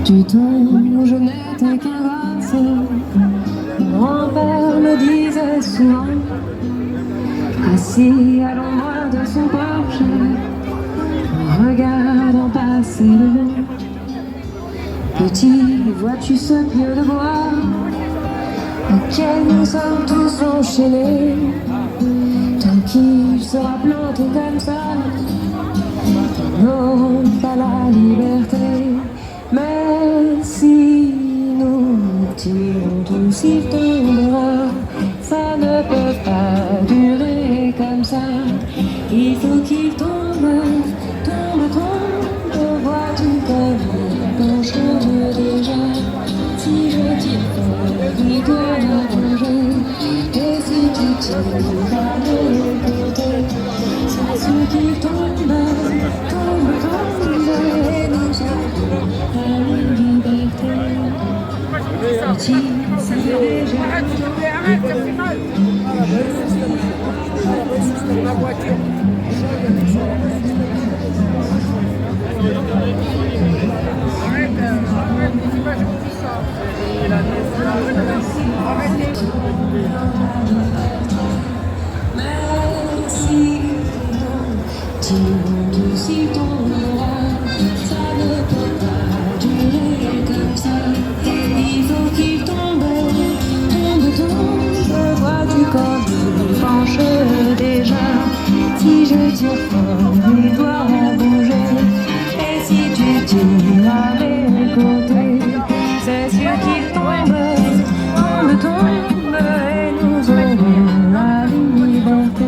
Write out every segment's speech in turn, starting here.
Du temps où je n'étais qu'un gosse, mon grand-père me disait souvent, assis à l'ombre de son porche, en regardant passer le vent, que Petit, vois-tu ce pieu de bois auquel nous sommes tous enchaînés? Tant qu'il sera planté comme ça, non, pas la liberté. Mais si nous tirons tous, s'il tombera, ça ne peut pas durer comme ça. Il faut qu'il tombe, tombe, tombe. Vois-tu comme il penche déjà? Si je tire fort, il doit m'arranger. Et si tu tires à mes côtés, c'est sûr qu'il tombe, tombe, tombe. Et nous sommes à la liberté. Petit, c'est déjà. Arrête, ça fait mal. La voiture. Merci, tirons tous si tombera, ça ne peut pas durer comme ça. Il faut qu'il tombe, tombe, tombe. Vois-tu comme il penche déjà? Si je tire fort, il doit bouger. Et si tu tires à mes côtés, c'est sûr qu'il tombe, tombe, tombe. Et nous aurons la liberté.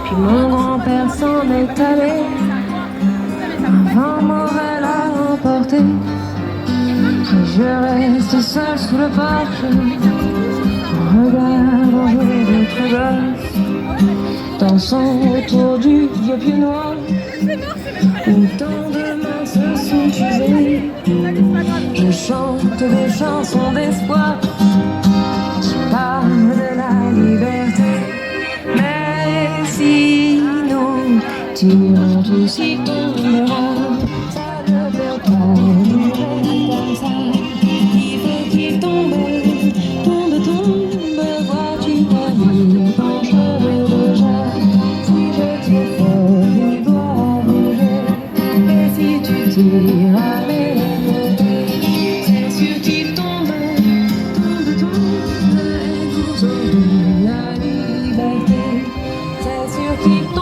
Puis mon grand-père s'en est allé, un Morel a emporté. Et je reste seul sous le porche, en regardant jouer d'autres gosses, dansant autour du vieux pieu noir, où tant de mains se sont usées. Je chante des chansons d'espoir qui parlent de la liberté. Mais si nous tirons tous, il tombera, ça ne peut pas durer comme ça. Il faut qu'il tombe, tombe, tombe. Vois-tu comme il penche déjà? Si je tire fort, il doit bouger. Et si tu tires à mes côtés, c'est sûr qu'il tombe, tombe, tombe. Et nous aurons la liberté. C'est sûr qu'il tombe.